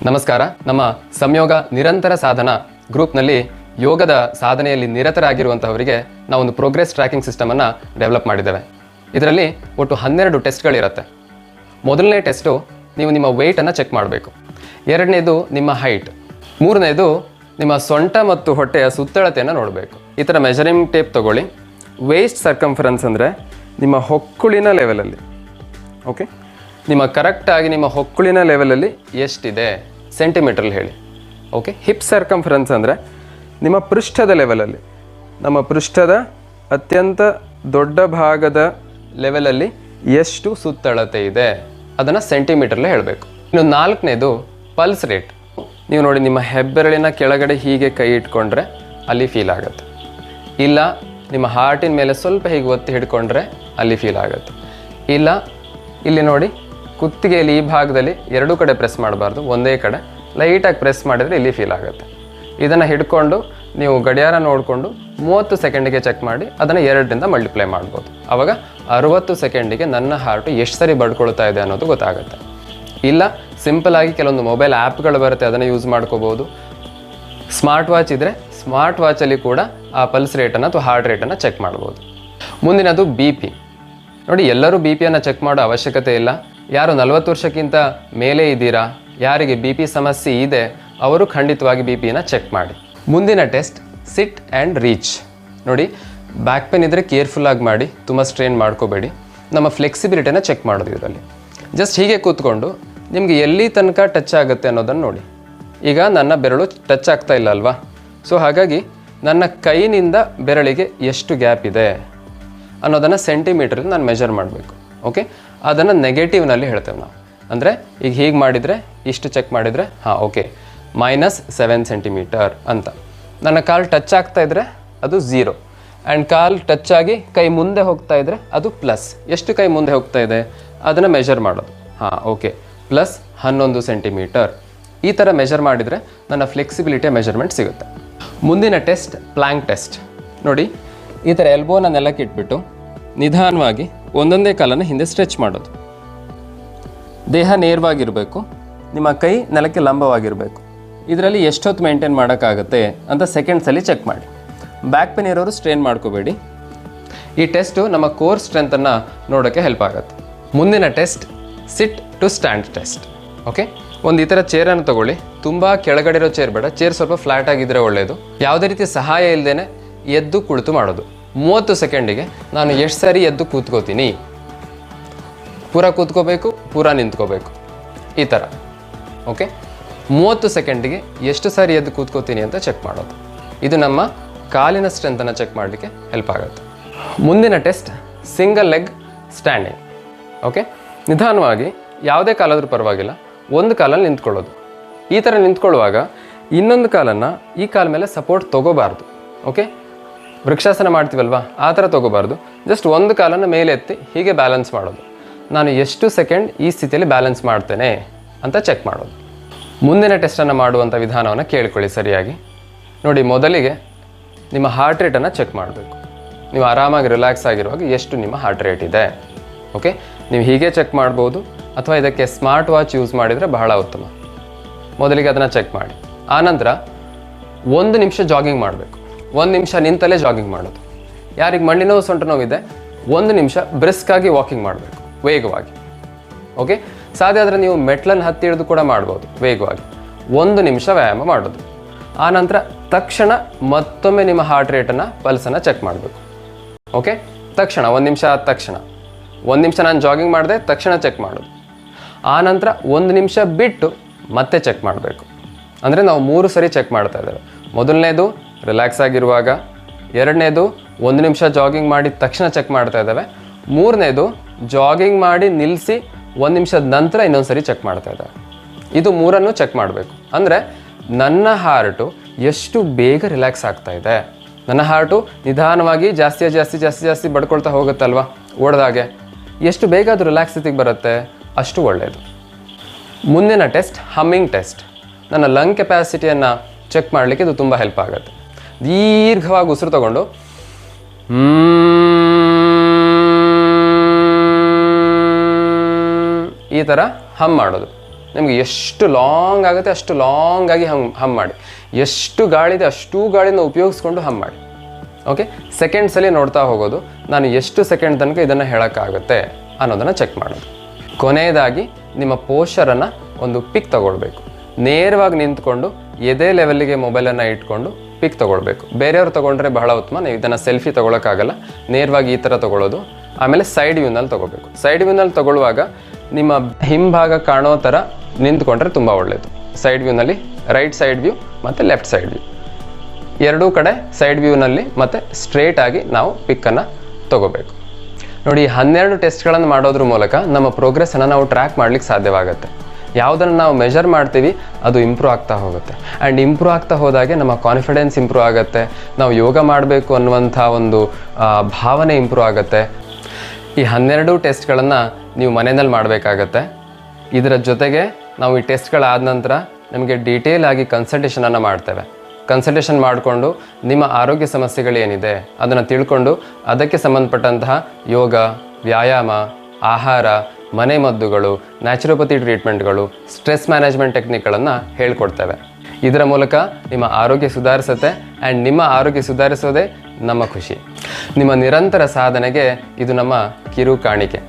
ನಮಸ್ಕಾರ. ನಮ್ಮ ಸಂಯೋಗ ನಿರಂತರ ಸಾಧನ ಗ್ರೂಪ್ನಲ್ಲಿ ಯೋಗದ ಸಾಧನೆಯಲ್ಲಿ ನಿರತರಾಗಿರುವಂತಹವರಿಗೆ ನಾವು ಒಂದು ಪ್ರೋಗ್ರೆಸ್ ಟ್ರ್ಯಾಕಿಂಗ್ ಸಿಸ್ಟಮನ್ನು ಡೆವಲಪ್ ಮಾಡಿದ್ದೇವೆ. ಇದರಲ್ಲಿ ಒಟ್ಟು 12 ಟೆಸ್ಟ್ಗಳಿರುತ್ತೆ. ಮೊದಲನೇ ಟೆಸ್ಟು ನೀವು ನಿಮ್ಮ ವೆಯ್ಟನ್ನು ಚೆಕ್ ಮಾಡಬೇಕು. ಎರಡನೇದು ನಿಮ್ಮ ಹೈಟ್. ಮೂರನೇದು ನಿಮ್ಮ ಸೊಂಟ ಮತ್ತು ಹೊಟ್ಟೆಯ ಸುತ್ತಳತೆಯನ್ನು ನೋಡಬೇಕು. ಈ ಥರ ಮೆಜರಿಂಗ್ ಟೇಪ್ ತೊಗೊಳ್ಳಿ. ವೇಸ್ಟ್ ಸರ್ಕಂಫರೆನ್ಸ್ ಅಂದರೆ ನಿಮ್ಮ ಹೊಕ್ಕುಳಿನ ಲೆವೆಲಲ್ಲಿ, ಓಕೆ, ನಿಮ್ಮ ಕರೆಕ್ಟಾಗಿ ನಿಮ್ಮ ಹೊಕ್ಕುಳಿನ ಲೆವೆಲಲ್ಲಿ ಎಷ್ಟಿದೆ ಸೆಂಟಿಮೀಟ್ರಲ್ಲಿ ಹೇಳಿ. ಓಕೆ. ಹಿಪ್ ಸರ್ಕಂಫರೆನ್ಸ್ ಅಂದರೆ ನಿಮ್ಮ ಪೃಷ್ಠದ ಲೆವೆಲಲ್ಲಿ, ನಮ್ಮ ಪೃಷ್ಠದ ಅತ್ಯಂತ ದೊಡ್ಡ ಭಾಗದ ಲೆವೆಲಲ್ಲಿ ಎಷ್ಟು ಸುತ್ತಳತೆ ಇದೆ ಅದನ್ನು ಸೆಂಟಿಮೀಟ್ರಲ್ಲೇ ಹೇಳಬೇಕು. ಇನ್ನು ನಾಲ್ಕನೇದು ಪಲ್ಸ್ ರೇಟ್. ನೀವು ನೋಡಿ, ನಿಮ್ಮ ಹೆಬ್ಬೆರಳಿನ ಕೆಳಗಡೆ ಹೀಗೆ ಕೈ ಇಟ್ಕೊಂಡ್ರೆ ಅಲ್ಲಿ ಫೀಲ್ ಆಗುತ್ತೆ. ಇಲ್ಲ ನಿಮ್ಮ ಹಾರ್ಟಿನ ಮೇಲೆ ಸ್ವಲ್ಪ ಹೀಗೆ ಒತ್ತಿ ಹಿಡ್ಕೊಂಡ್ರೆ ಅಲ್ಲಿ ಫೀಲ್ ಆಗುತ್ತೆ. ಇಲ್ಲ ಇಲ್ಲಿ ನೋಡಿ, ಕುತ್ತಿಗೆಯಲ್ಲಿ ಈ ಭಾಗದಲ್ಲಿ ಎರಡೂ ಕಡೆ ಪ್ರೆಸ್ ಮಾಡಬಾರ್ದು, ಒಂದೇ ಕಡೆ ಲೈಟಾಗಿ ಪ್ರೆಸ್ ಮಾಡಿದರೆ ಇಲ್ಲಿ ಫೀಲ್ ಆಗುತ್ತೆ. ಇದನ್ನು ಹಿಡ್ಕೊಂಡು ನೀವು ಗಡಿಯಾರ ನೋಡಿಕೊಂಡು 30 ಸೆಕೆಂಡಿಗೆ ಚೆಕ್ ಮಾಡಿ ಅದನ್ನು 2ರಿಂದ ಮಲ್ಟಿಪ್ಲೈ ಮಾಡ್ಬೋದು. ಆವಾಗ 60 ಸೆಕೆಂಡಿಗೆ ನನ್ನ ಹಾರ್ಟು ಎಷ್ಟು ಸರಿ ಬಡ್ಕೊಳ್ತಾ ಇದೆ ಅನ್ನೋದು ಗೊತ್ತಾಗುತ್ತೆ. ಇಲ್ಲ ಸಿಂಪಲಾಗಿ ಕೆಲವೊಂದು ಮೊಬೈಲ್ ಆ್ಯಪ್ಗಳು ಬರುತ್ತೆ, ಅದನ್ನು ಯೂಸ್ ಮಾಡ್ಕೋಬೋದು. ಸ್ಮಾರ್ಟ್ ವಾಚ್ ಇದ್ದರೆ ಸ್ಮಾರ್ಟ್ ವಾಚಲ್ಲಿ ಕೂಡ ಆ ಪಲ್ಸ್ ರೇಟನ್ನು ಅಥವಾ ಹಾರ್ಟ್ ರೇಟನ್ನು ಚೆಕ್ ಮಾಡ್ಬೋದು. ಮುಂದಿನದು ಬಿ ಪಿ. ನೋಡಿ, ಎಲ್ಲರೂ ಬಿ ಪಿಯನ್ನು ಚೆಕ್ ಮಾಡೋ ಅವಶ್ಯಕತೆ ಇಲ್ಲ. ಯಾರು 40 ವರ್ಷಕ್ಕಿಂತ ಮೇಲೆ ಇದ್ದೀರಾ, ಯಾರಿಗೆ ಬಿ ಪಿ ಸಮಸ್ಯೆ ಇದೆ, ಅವರು ಖಂಡಿತವಾಗಿ ಬಿ ಪಿಯನ್ನು ಚೆಕ್ ಮಾಡಿ. ಮುಂದಿನ ಟೆಸ್ಟ್ ಸಿಟ್ ಆ್ಯಂಡ್ ರೀಚ್. ನೋಡಿ, ಬ್ಯಾಕ್ ಪೇನ್ ಇದ್ದರೆ ಕೇರ್ಫುಲ್ಲಾಗಿ ಮಾಡಿ, ತುಂಬ ಸ್ಟ್ರೇನ್ ಮಾಡ್ಕೋಬೇಡಿ. ನಮ್ಮ ಫ್ಲೆಕ್ಸಿಬಿಲಿಟಿನ ಚೆಕ್ ಮಾಡೋದು ಇದರಲ್ಲಿ. ಜಸ್ಟ್ ಹೀಗೆ ಕೂತ್ಕೊಂಡು ನಿಮಗೆ ಎಲ್ಲಿ ತನಕ ಟಚ್ ಆಗುತ್ತೆ ಅನ್ನೋದನ್ನು ನೋಡಿ. ಈಗ ನನ್ನ ಬೆರಳು ಟಚ್ ಆಗ್ತಾ ಇಲ್ಲ ಅಲ್ವಾ, ಸೊ ಹಾಗಾಗಿ ನನ್ನ ಕೈನಿಂದ ಬೆರಳಿಗೆ ಎಷ್ಟು ಗ್ಯಾಪ್ ಇದೆ ಅನ್ನೋದನ್ನು ಸೆಂಟಿಮೀಟ್ರಲ್ಲಿ ನಾನು ಮೆಜರ್ ಮಾಡಬೇಕು. ಓಕೆ. ಅದನ್ನು ನೆಗೆಟಿವ್ನಲ್ಲಿ ಹೇಳ್ತೇವೆ ನಾವು. ಅಂದರೆ ಈಗ ಹೀಗೆ ಮಾಡಿದರೆ, ಇಷ್ಟು ಚೆಕ್ ಮಾಡಿದರೆ, ಹಾಂ ಓಕೆ, -7 ಸೆಂಟಿಮೀಟರ್ ಅಂತ. ನನ್ನ ಕಾಲು ಟಚ್ ಆಗ್ತಾ ಇದ್ದರೆ ಅದು 0, ಆ್ಯಂಡ್ ಕಾಲು ಟಚ್ ಆಗಿ ಕೈ ಮುಂದೆ ಹೋಗ್ತಾ ಇದ್ದರೆ ಅದು ಪ್ಲಸ್. ಎಷ್ಟು ಕೈ ಮುಂದೆ ಹೋಗ್ತಾ ಇದೆ ಅದನ್ನು ಮೆಜರ್ ಮಾಡೋದು. ಹಾಂ ಓಕೆ, +11 ಸೆಂಟಿಮೀಟರ್. ಈ ಥರ ಮೆಜರ್ ಮಾಡಿದರೆ ನನ್ನ ಫ್ಲೆಕ್ಸಿಬಿಲಿಟಿಯ ಮೆಜರ್ಮೆಂಟ್ ಸಿಗುತ್ತೆ. ಮುಂದಿನ ಟೆಸ್ಟ್ ಪ್ಲ್ಯಾಂಕ್ ಟೆಸ್ಟ್. ನೋಡಿ, ಈ ಥರ ಎಲ್ಬೋನ ನೆಲಕ್ಕೆ ಇಟ್ಬಿಟ್ಟು ನಿಧಾನವಾಗಿ ಒಂದೊಂದೇ ಕಾಲನ್ನು ಹಿಂದೆ ಸ್ಟ್ರೆಚ್ ಮಾಡೋದು. ದೇಹ ನೇರವಾಗಿರಬೇಕು, ನಿಮ್ಮ ಕೈ ನೆಲಕ್ಕೆ ಲಂಬವಾಗಿರಬೇಕು. ಇದರಲ್ಲಿ ಎಷ್ಟೊತ್ತು ಮೇಂಟೈನ್ ಮಾಡೋಕ್ಕಾಗತ್ತೆ ಅಂತ ಸೆಕೆಂಡ್ಸಲ್ಲಿ ಚೆಕ್ ಮಾಡಿ. ಬ್ಯಾಕ್ ಪೇನ್ ಇರೋರು ಸ್ಟ್ರೇನ್ ಮಾಡ್ಕೋಬೇಡಿ. ಈ ಟೆಸ್ಟು ನಮ್ಮ ಕೋರ್ ಸ್ಟ್ರೆಂತನ್ನು ನೋಡೋಕ್ಕೆ ಹೆಲ್ಪ್ ಆಗುತ್ತೆ. ಮುಂದಿನ test sit to stand test. Okay. ಒಂದು ಈ ಥರ ಚೇರನ್ನು ತೊಗೊಳ್ಳಿ. ತುಂಬ ಕೆಳಗಡೆ ಇರೋ ಚೇರ್ ಬೇಡ, ಚೇರ್ ಸ್ವಲ್ಪ ಫ್ಲ್ಯಾಟ್ ಆಗಿದ್ದರೆ ಒಳ್ಳೆಯದು. ಯಾವುದೇ ರೀತಿ ಸಹಾಯ ಇಲ್ಲದೇ ಎದ್ದು ಕುಳಿತು ಮಾಡೋದು. 30 ಸೆಕೆಂಡಿಗೆ ನಾನು ಎಷ್ಟು ಸಾರಿ ಎದ್ದು ಕೂತ್ಕೋತೀನಿ, ಪೂರ ಕೂತ್ಕೋಬೇಕು, ಪೂರ ನಿಂತ್ಕೋಬೇಕು, ಈ ಥರ. ಓಕೆ. 30 ಸೆಕೆಂಡಿಗೆ ಎಷ್ಟು ಸಾರಿ ಎದ್ದು ಕೂತ್ಕೋತೀನಿ ಅಂತ ಚೆಕ್ ಮಾಡೋದು. ಇದು ನಮ್ಮ ಕಾಲಿನ ಸ್ಟ್ರೆಂತನ್ನು ಚೆಕ್ ಮಾಡಲಿಕ್ಕೆ ಹೆಲ್ಪ್ ಆಗುತ್ತೆ. ಮುಂದಿನ test single leg standing. Okay. ನಿಧಾನವಾಗಿ ಯಾವುದೇ ಕಾಲಾದರೂ ಪರವಾಗಿಲ್ಲ, ಒಂದು ಕಾಲಲ್ಲಿ ನಿಂತ್ಕೊಳ್ಳೋದು. ಈ ಥರ ನಿಂತ್ಕೊಳ್ಳುವಾಗ ಇನ್ನೊಂದು ಕಾಲನ್ನು ಈ ಕಾಲ ಮೇಲೆ ಸಪೋರ್ಟ್ ತೊಗೋಬಾರ್ದು. ಓಕೆ. ವೃಕ್ಷಾಸನ ಮಾಡ್ತೀವಲ್ವಾ, ಆ ಥರ ತೊಗೋಬಾರ್ದು. ಜಸ್ಟ್ ಒಂದು ಕಾಲನ್ನು ಮೇಲೆ ಎತ್ತಿ ಹೀಗೆ ಬ್ಯಾಲೆನ್ಸ್ ಮಾಡೋದು. ನಾನು ಎಷ್ಟು ಸೆಕೆಂಡ್ ಈ ಸ್ಥಿತಿಯಲ್ಲಿ ಬ್ಯಾಲೆನ್ಸ್ ಮಾಡ್ತೇನೆ ಅಂತ ಚೆಕ್ ಮಾಡೋದು. ಮುಂದಿನ ಟೆಸ್ಟನ್ನು ಮಾಡುವಂಥ ವಿಧಾನವನ್ನು ಕೇಳಿಕೊಳ್ಳಿ ಸರಿಯಾಗಿ. ನೋಡಿ, ಮೊದಲಿಗೆ ನಿಮ್ಮ ಹಾರ್ಟ್ ರೇಟನ್ನು ಚೆಕ್ ಮಾಡಬೇಕು. ನೀವು ಆರಾಮಾಗಿ ರಿಲ್ಯಾಕ್ಸ್ ಆಗಿರುವಾಗ ಎಷ್ಟು ನಿಮ್ಮ ಹಾರ್ಟ್ ರೇಟ್ ಇದೆ. ಓಕೆ. ನೀವು ಹೀಗೆ ಚೆಕ್ ಮಾಡ್ಬೋದು, ಅಥವಾ ಇದಕ್ಕೆ ಸ್ಮಾರ್ಟ್ ವಾಚ್ ಯೂಸ್ ಮಾಡಿದರೆ ಬಹಳ ಉತ್ತಮ. ಮೊದಲಿಗೆ ಅದನ್ನು ಚೆಕ್ ಮಾಡಿ. ಆನಂತರ 1 ನಿಮಿಷ ಜಾಗಿಂಗ್ ಮಾಡಬೇಕು. 1 ನಿಮಿಷ ನಿಂತಲೇ ಜಾಗಿಂಗ್ ಮಾಡೋದು. ಯಾರಿಗೆ ಮಂಡಿ ನೋವು, ಸೊಂಟ ನೋವಿದೆ, 1 ನಿಮಿಷ ಬ್ರಿಸ್ಕಾಗಿ ವಾಕಿಂಗ್ ಮಾಡಬೇಕು, ವೇಗವಾಗಿ. ಓಕೆ. ಸಾಧ್ಯ ಆದರೆ ನೀವು ಮೆಟ್ಲನ್ನು ಹತ್ತಿ ಹಿಡಿದು ಕೂಡ ಮಾಡ್ಬೋದು ವೇಗವಾಗಿ. 1 ನಿಮಿಷ ವ್ಯಾಯಾಮ ಮಾಡೋದು. ಆನಂತರ ತಕ್ಷಣ ಮತ್ತೊಮ್ಮೆ ನಿಮ್ಮ ಹಾರ್ಟ್ ರೇಟನ್ನು, ಪಲ್ಸನ್ನು ಚೆಕ್ ಮಾಡಬೇಕು. ಓಕೆ. ತಕ್ಷಣ 1 ನಿಮಿಷ ಆದ ತಕ್ಷಣ, 1 ನಿಮಿಷ ನಾನು ಜಾಗಿಂಗ್ ಮಾಡಿದೆ, ತಕ್ಷಣ ಚೆಕ್ ಮಾಡೋದು. ಆನಂತರ 1 ನಿಮಿಷ ಬಿಟ್ಟು ಮತ್ತೆ ಚೆಕ್ ಮಾಡಬೇಕು. ಅಂದರೆ ನಾವು 3 ಸರಿ ಚೆಕ್ ಮಾಡ್ತಾ ಇದ್ದೇವೆ. ಮೊದಲನೇದು ರಿಲ್ಯಾಕ್ಸ್ ಆಗಿರುವಾಗ, ಎರಡನೇದು 1 ನಿಮಿಷ ಜಾಗಿಂಗ್ ಮಾಡಿ ತಕ್ಷಣ ಚೆಕ್ ಮಾಡ್ತಾ ಇದ್ದಾವೆ, ಮೂರನೇದು ಜಾಗಿಂಗ್ ಮಾಡಿ ನಿಲ್ಲಿಸಿ 1 ನಿಮಿಷದ ನಂತರ ಇನ್ನೊಂದು ಸರಿ ಚೆಕ್ ಮಾಡ್ತಾ ಇದ್ದಾವೆ. ಇದು 3ಅನ್ನು ಚೆಕ್ ಮಾಡಬೇಕು. ಅಂದರೆ ನನ್ನ ಹಾರ್ಟು ಎಷ್ಟು ಬೇಗ ರಿಲ್ಯಾಕ್ಸ್ ಆಗ್ತಾ ಇದೆ. ನನ್ನ ಹಾರ್ಟು ನಿಧಾನವಾಗಿ ಜಾಸ್ತಿ ಬಡ್ಕೊಳ್ತಾ ಹೋಗುತ್ತಲ್ವ ಓಡ್ದಾಗೆ, ಎಷ್ಟು ಬೇಗ ಅದು ರಿಲ್ಯಾಕ್ಸ್ ಸ್ಥಿತಿಗೆ ಬರುತ್ತೆ ಅಷ್ಟು ಒಳ್ಳೆಯದು. ಮುಂದಿನ ಟೆಸ್ಟ್ ಹಮ್ಮಿಂಗ್ ಟೆಸ್ಟ್. ನನ್ನ ಲಂಗ್ ಕೆಪಾಸಿಟಿಯನ್ನು ಚೆಕ್ ಮಾಡಲಿಕ್ಕೆ ಇದು ತುಂಬ ಹೆಲ್ಪ್ ಆಗುತ್ತೆ. ದೀರ್ಘವಾಗಿ ಉಸಿರು ತಗೊಂಡು ಈ ಥರ ಹಮ್ ಮಾಡೋದು. ನಿಮಗೆ ಎಷ್ಟು ಲಾಂಗ್ ಆಗುತ್ತೆ ಅಷ್ಟು ಲಾಂಗ್ ಆಗಿ ಹಮ್ ಮಾಡಿ, ಎಷ್ಟು ಗಾಳಿ ಇದೆ ಅಷ್ಟು ಗಾಳಿನ ಉಪಯೋಗಿಸ್ಕೊಂಡು ಹಮ್ ಮಾಡಿ. ಓಕೆ, ಸೆಕೆಂಡ್ಸಲ್ಲಿ ನೋಡ್ತಾ ಹೋಗೋದು, ನಾನು ಎಷ್ಟು ಸೆಕೆಂಡ್ ತನಕ ಇದನ್ನು ಹೇಳೋಕ್ಕಾಗುತ್ತೆ ಅನ್ನೋದನ್ನು ಚೆಕ್ ಮಾಡೋದು. ಕೊನೆಯದಾಗಿ ನಿಮ್ಮ ಪೋಸ್ಚರನ್ನು ಒಂದು ಪಿಕ್ ತಗೊಳ್ಬೇಕು. ನೇರವಾಗಿ ನಿಂತ್ಕೊಂಡು ಎದೆ ಲೆವೆಲ್ಲಿಗೆ ಮೊಬೈಲನ್ನು ಇಟ್ಕೊಂಡು ಪಿಕ್ ತೊಗೊಳ್ಬೇಕು. ಬೇರೆಯವ್ರು ತೊಗೊಂಡ್ರೆ ಬಹಳ ಉತ್ತಮ, ನೀವು ಇದನ್ನು ಸೆಲ್ಫಿ ತೊಗೊಳಕ್ಕಾಗಲ್ಲ, ನೇರವಾಗಿ ಈ ಥರ ತೊಗೊಳ್ಳೋದು. ಆಮೇಲೆ ಸೈಡ್ ವ್ಯೂನಲ್ಲಿ ತೊಗೋಬೇಕು. ಸೈಡ್ ವ್ಯೂನಲ್ಲಿ ತೊಗೊಳ್ಳುವಾಗ ನಿಮ್ಮ ಹಿಂಭಾಗ ಕಾಣೋ ಥರ ನಿಂತ್ಕೊಂಡ್ರೆ ತುಂಬ ಒಳ್ಳೆಯದು. ಸೈಡ್ ವ್ಯೂನಲ್ಲಿ ರೈಟ್ ಸೈಡ್ ವ್ಯೂ ಮತ್ತು ಲೆಫ್ಟ್ ಸೈಡ್ ವ್ಯೂ ಎರಡೂ ಕಡೆ ಸೈಡ್ ವ್ಯೂನಲ್ಲಿ ಮತ್ತು ಸ್ಟ್ರೇಟ್ ಆಗಿ ನಾವು ಪಿಕ್ಕನ್ನು ತೊಗೋಬೇಕು. ನೋಡಿ, 12 ಟೆಸ್ಟ್ಗಳನ್ನು ಮಾಡೋದ್ರ ಮೂಲಕ ನಮ್ಮ ಪ್ರೋಗ್ರೆಸ್ಸನ್ನು ನಾವು ಟ್ರ್ಯಾಕ್ ಮಾಡ್ಲಿಕ್ಕೆ ಸಾಧ್ಯವಾಗುತ್ತೆ. ಯಾವುದನ್ನು ನಾವು ಮೆಷರ್ ಮಾಡ್ತೀವಿ ಅದು ಇಂಪ್ರೂವ್ ಆಗ್ತಾ ಹೋಗುತ್ತೆ. ಆ್ಯಂಡ್ ಇಂಪ್ರೂವ್ ಆಗ್ತಾ ಹೋದಾಗೆ ನಮ್ಮ ಕಾನ್ಫಿಡೆನ್ಸ್ ಇಂಪ್ರೂವ್ ಆಗುತ್ತೆ, ನಾವು ಯೋಗ ಮಾಡಬೇಕು ಅನ್ನುವಂಥ ಒಂದು ಭಾವನೆ ಇಂಪ್ರೂವ್ ಆಗುತ್ತೆ. ಈ 12 ಟೆಸ್ಟ್ಗಳನ್ನು ನೀವು ಮನೆಯಲ್ಲಿ ಮಾಡಬೇಕಾಗತ್ತೆ. ಇದರ ಜೊತೆಗೆ ನಾವು ಈ ಟೆಸ್ಟ್ಗಳಾದ ನಂತರ ನಮಗೆ ಡೀಟೇಲ್ ಆಗಿ ಕನ್ಸಲ್ಟೇಷನನ್ನು ಮಾಡ್ತೇವೆ. ಕನ್ಸಲ್ಟೇಷನ್ ಮಾಡಿಕೊಂಡು ನಿಮ್ಮ ಆರೋಗ್ಯ ಸಮಸ್ಯೆಗಳೇನಿದೆ ಅದನ್ನು ತಿಳ್ಕೊಂಡು ಅದಕ್ಕೆ ಸಂಬಂಧಪಟ್ಟಂತಹ ಯೋಗ, ವ್ಯಾಯಾಮ, ಆಹಾರ, ಮನೆಮದ್ದುಗಳು, ನ್ಯಾಚುರೋಪತಿ ಟ್ರೀಟ್ಮೆಂಟ್ಗಳು, ಸ್ಟ್ರೆಸ್ ಮ್ಯಾನೇಜ್ಮೆಂಟ್ ಟೆಕ್ನಿಕ್ಗಳನ್ನು ಹೇಳ್ಕೊಡ್ತೇವೆ. ಇದರ ಮೂಲಕ ನಿಮ್ಮ ಆರೋಗ್ಯ ಸುಧಾರಿಸುತ್ತೆ. ಆ್ಯಂಡ್ ನಿಮ್ಮ ಆರೋಗ್ಯ ಸುಧಾರಿಸೋದೇ ನಮ್ಮ ಖುಷಿ. ನಿಮ್ಮ ನಿರಂತರ ಸಾಧನೆಗೆ ಇದು ನಮ್ಮ ಕಿರು ಕಾಣಿಕೆ.